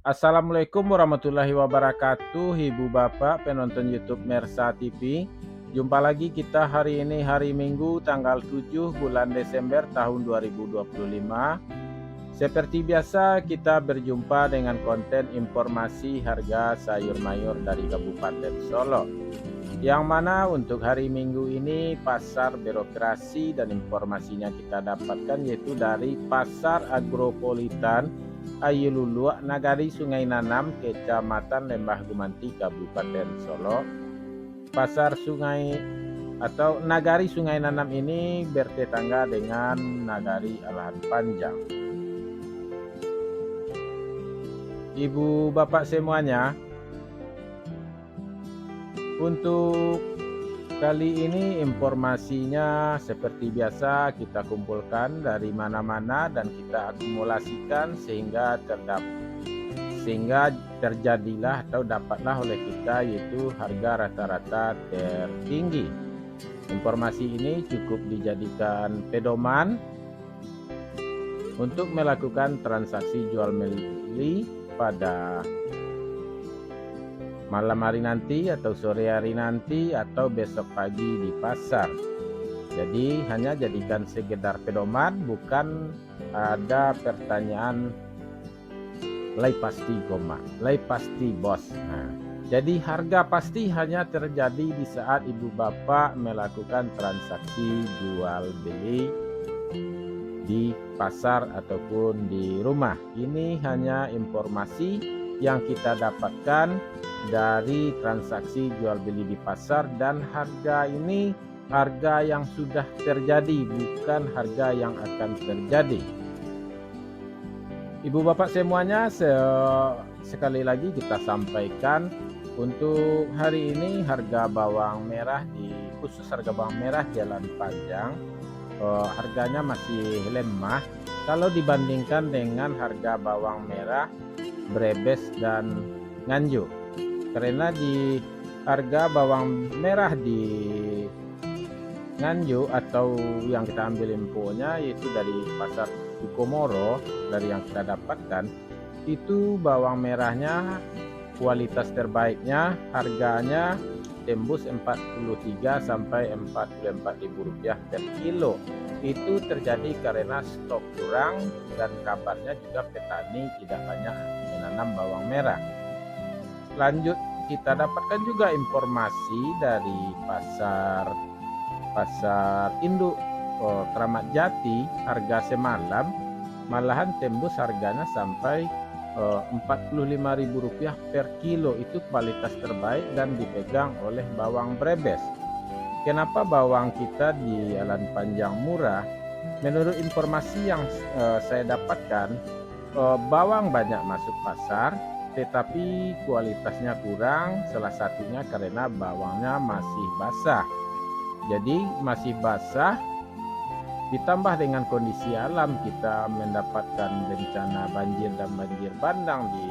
Assalamualaikum warahmatullahi wabarakatuh, Ibu Bapak penonton YouTube Mersa TV. Jumpa lagi kita hari ini hari Minggu tanggal 7 bulan Desember tahun 2025. Seperti biasa kita berjumpa dengan konten informasi harga sayur mayur dari Kabupaten Solo. Yang mana untuk hari Minggu ini pasar birokrasi dan informasinya kita dapatkan yaitu dari Pasar Agropolitan Ayululua, Nagari Sungai Nanam, Kecamatan Lembah Gumanti, Kabupaten Solo. Pasar Sungai atau Nagari Sungai Nanam ini bertetangga dengan Nagari Alahan Panjang. Ibu Bapak semuanya, untuk kali ini informasinya seperti biasa kita kumpulkan dari mana-mana dan kita akumulasikan sehingga terjadilah atau dapatlah oleh kita yaitu harga rata-rata tertinggi. Informasi ini cukup dijadikan pedoman untuk melakukan transaksi jual beli pada malam hari nanti atau sore hari nanti atau besok pagi di pasar. Jadi hanya jadikan sekedar pedoman, bukan ada pertanyaan lay pasti lay pasti bos. Nah, jadi harga pasti hanya terjadi di saat ibu bapak melakukan transaksi jual beli di pasar ataupun di rumah. Ini hanya informasi yang kita dapatkan dari transaksi jual beli di pasar, dan harga ini harga yang sudah terjadi, bukan harga yang akan terjadi. Ibu bapak semuanya, sekali lagi kita sampaikan untuk hari ini harga bawang merah khusus harga bawang merah Jalan Panjang harganya masih lemah kalau dibandingkan dengan harga bawang merah Brebes dan Nganjuk. Karena di harga bawang merah di Nganjuk atau yang kita ambil infonya yaitu dari pasar Sukomoro, dari yang kita dapatkan itu bawang merahnya kualitas terbaiknya harganya tembus 43 sampai 44 ribu rupiah per kilo. Itu terjadi karena stok kurang dan kabarnya juga petani tidak banyak menanam bawang merah. Lanjut kita dapatkan juga informasi dari pasar induk Kramat Jati, harga semalam malahan tembus harganya sampai Rp45.000 per kilo. Itu kualitas terbaik dan dipegang oleh bawang Brebes. Kenapa bawang kita di Jalan Panjang murah? Menurut informasi yang saya dapatkan, bawang banyak masuk pasar tetapi kualitasnya kurang, salah satunya karena bawangnya masih basah. Jadi masih basah ditambah dengan kondisi alam, kita mendapatkan bencana banjir dan banjir bandang di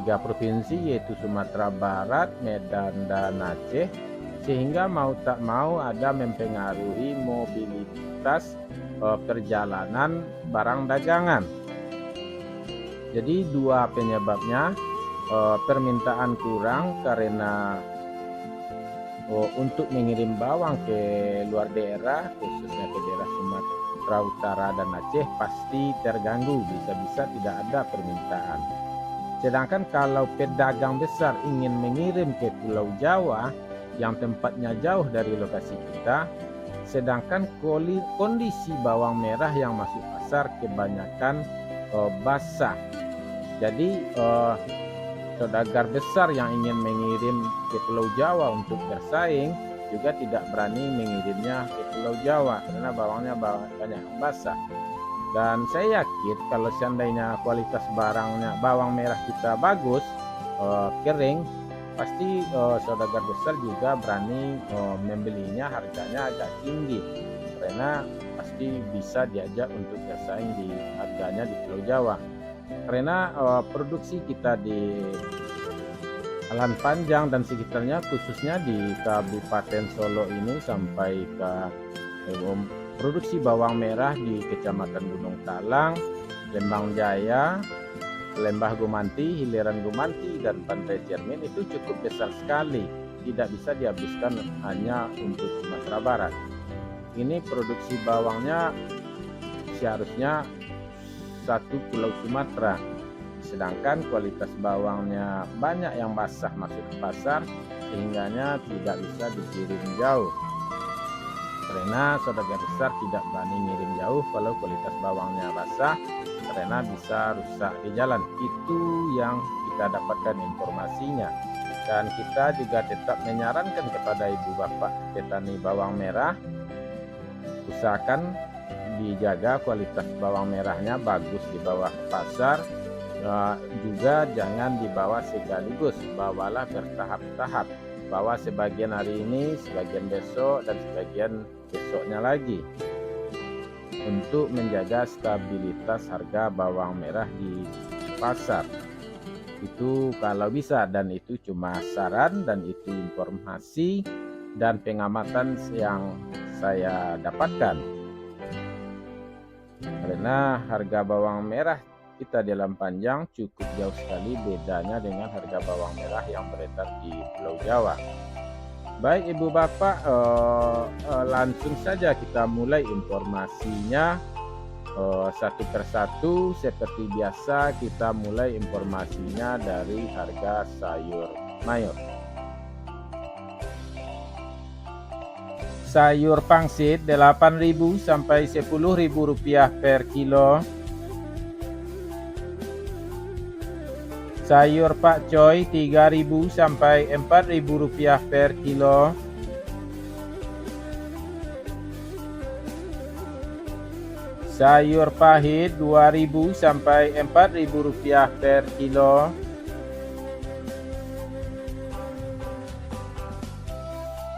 3 provinsi yaitu Sumatera Barat, Medan, dan Aceh, sehingga mau tak mau ada mempengaruhi mobilitas perjalanan barang dagangan. Jadi dua penyebabnya, permintaan kurang karena untuk mengirim bawang ke luar daerah, khususnya ke daerah Sumatera Utara dan Aceh, pasti terganggu, bisa-bisa tidak ada permintaan. Sedangkan kalau pedagang besar ingin mengirim ke Pulau Jawa yang tempatnya jauh dari lokasi kita, sedangkan kondisi bawang merah yang masuk pasar kebanyakan basah. Jadi saudagar besar yang ingin mengirim ke Pulau Jawa untuk bersaing juga tidak berani mengirimnya ke Pulau Jawa karena bawangnya banyak basah. Dan saya yakin kalau seandainya kualitas barangnya bawang merah kita bagus, kering, pasti saudagar besar juga berani membelinya harganya agak tinggi karena pasti bisa diajak untuk bersaing di harganya di Pulau Jawa. Karena produksi kita di Jalan Panjang dan sekitarnya, khususnya di Kabupaten Solo ini sampai ke produksi bawang merah di Kecamatan Gunung Talang, Lembang Jaya, Lembah Gumanti, Hiliran Gumanti, dan Pantai Cermin itu cukup besar sekali. Tidak bisa dihabiskan hanya untuk Sumatera Barat. Ini produksi bawangnya seharusnya satu pulau Sumatera. Sedangkan kualitas bawangnya banyak yang basah masuk ke pasar, sehingganya tidak bisa dikirim jauh. Karena saudagar besar tidak berani ngirim jauh kalau kualitas bawangnya basah, karena bisa rusak di jalan. Itu yang kita dapatkan informasinya. Dan kita juga tetap menyarankan kepada ibu bapak petani bawang merah, usahakan dijaga kualitas bawang merahnya bagus dibawa ke pasar. Juga jangan dibawa sekaligus, bawalah bertahap-tahap. Bawa sebagian hari ini, sebagian besok, dan sebagian besoknya lagi, untuk menjaga stabilitas harga bawang merah di pasar. Itu kalau bisa, dan itu cuma saran dan itu informasi dan pengamatan yang saya dapatkan. Karena harga bawang merah kita di Lampajang cukup jauh sekali bedanya dengan harga bawang merah yang beredar di Pulau Jawa. Baik ibu bapak, langsung saja kita mulai informasinya satu persatu. Seperti biasa kita mulai informasinya dari harga sayur mayur. Sayur pangsit 8.000 sampai 10.000 rupiah per kilo. Sayur pakcoy 3.000 sampai 4.000 rupiah per kilo. Sayur pahit 2.000 sampai 4.000 rupiah per kilo.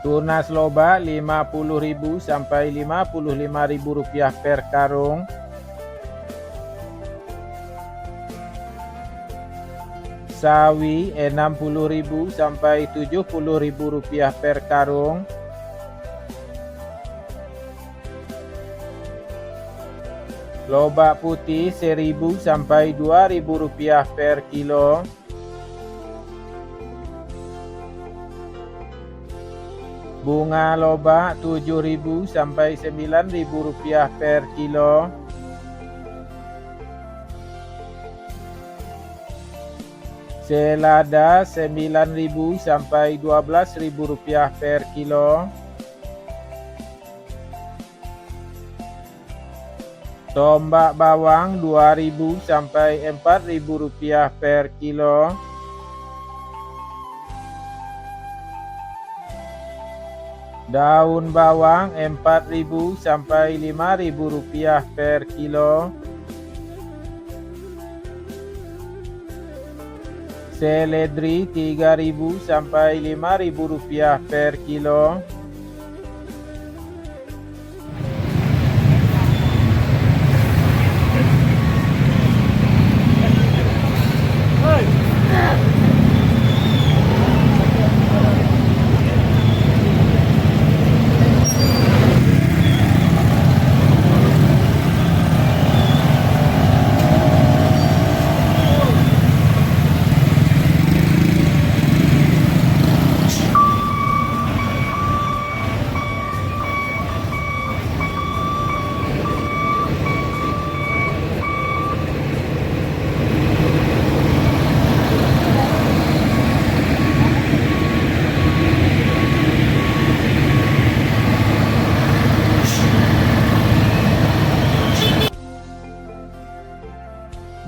Tunas loba 50.000 sampai 55.000 rupiah per karung. Sawi 60.000 sampai 70.000 rupiah per karung. Lobak putih 1.000 sampai 2.000 rupiah per kilo. Bunga lobak 7.000 sampai 9.000 rupiah per kilo. Selada 9.000 sampai 12.000 rupiah per kilo. Tombak bawang 2.000 sampai 4.000 rupiah per kilo. Daun bawang 4.000 sampai 5.000 rupiah per kilo. Seledri 3.000 sampai 5.000 rupiah per kilo.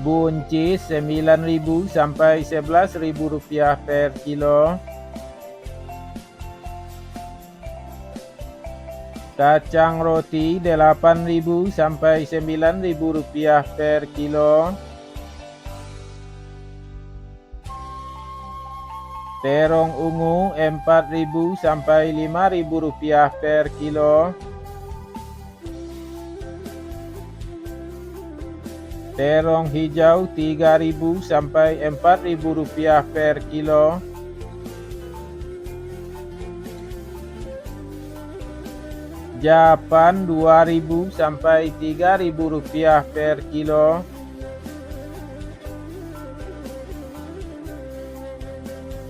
Buncis 9.000 sampai 11.000 rupiah per kilo. Kacang roti 8.000 sampai 9.000 rupiah per kilo. Terong ungu 4.000 sampai 5.000 rupiah per kilo. Terong hijau 3.000 sampai 4.000 rupiah per kilo. Japan 2.000 sampai 3.000 rupiah per kilo.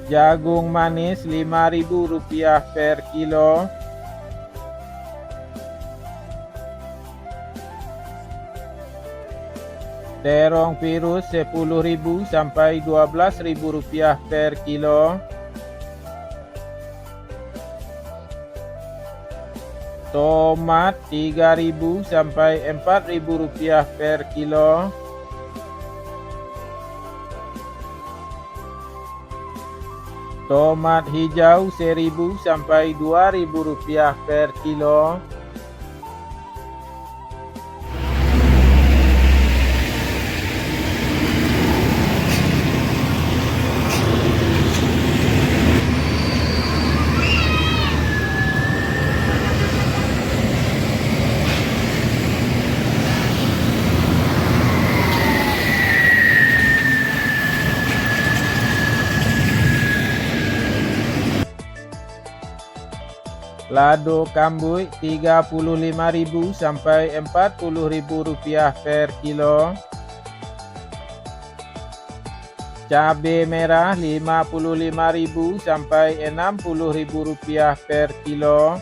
Jagung manis Rp5.000 per kilo. Terong virus Rp10.000 sampai Rp12.000 per kilo. Tomat Rp3.000 sampai Rp4.000 per kilo. Tomat hijau Rp1.000 sampai Rp2.000 per kilo. Lado kambui Rp35.000 sampai Rp40.000 per kilo. Cabai merah Rp55.000 sampai Rp60.000 per kilo.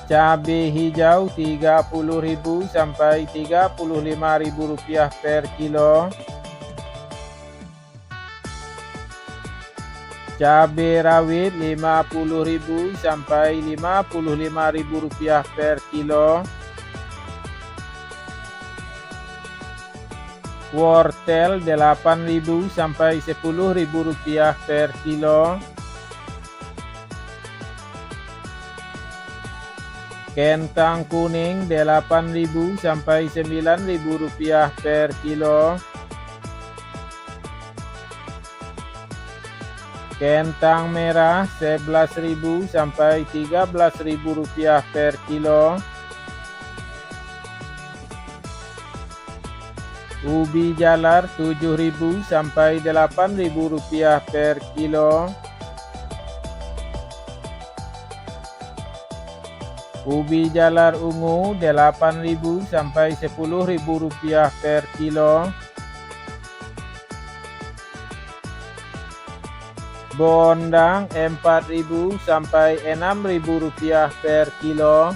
Cabai hijau Rp30.000 sampai Rp35.000 per kilo. Cabai rawit Rp50.000 sampai Rp55.000 per kilo. Wortel Rp8.000 sampai Rp10.000 per kilo. Kentang kuning Rp8.000 sampai Rp9.000 per kilo. Kentang merah Rp11.000 sampai Rp13.000 per kilo. Ubi jalar Rp7.000 sampai Rp8.000 per kilo. Ubi jalar ungu Rp8.000 sampai Rp10.000 per kilo. Bondang Rp4.000 sampai Rp6.000 per kilo.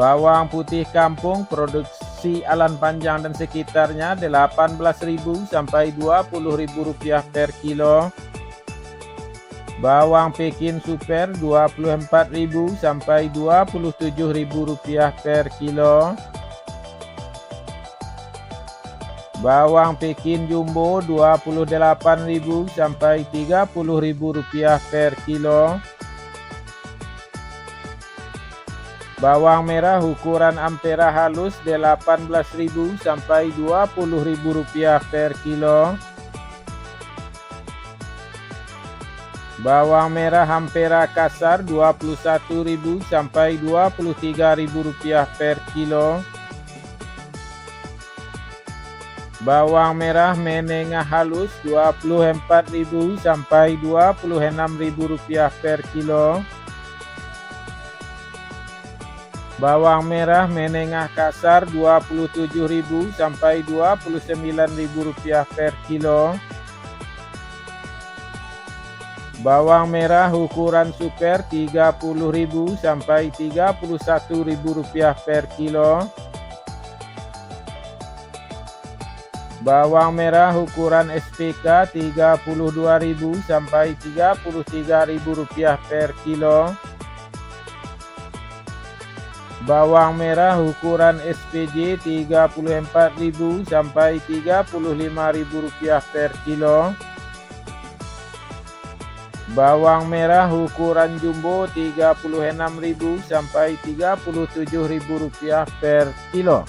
Bawang putih kampung produksi Alan Panjang dan sekitarnya Rp18.000 sampai Rp20.000 per kilo. Bawang Pekin super Rp24.000 sampai Rp27.000 per kilo. Bawang Pekin jumbo Rp28.000 sampai Rp30.000 per kilo. Bawang merah ukuran ampera halus Rp18.000 sampai Rp20.000 per kilo. Bawang merah ampera kasar Rp21.000 sampai Rp23.000 per kilo. Bawang merah menengah halus Rp24.000 sampai Rp26.000 per kilo. Bawang merah menengah kasar Rp27.000 sampai Rp29.000 per kilo. Bawang merah ukuran super Rp30.000 sampai Rp31.000 per kilo. Bawang merah ukuran SPK Rp32.000 sampai Rp33.000 per kilo. Bawang merah ukuran SPJ Rp34.000 sampai Rp35.000 per kilo. Bawang merah ukuran jumbo Rp36.000 sampai Rp37.000 per kilo.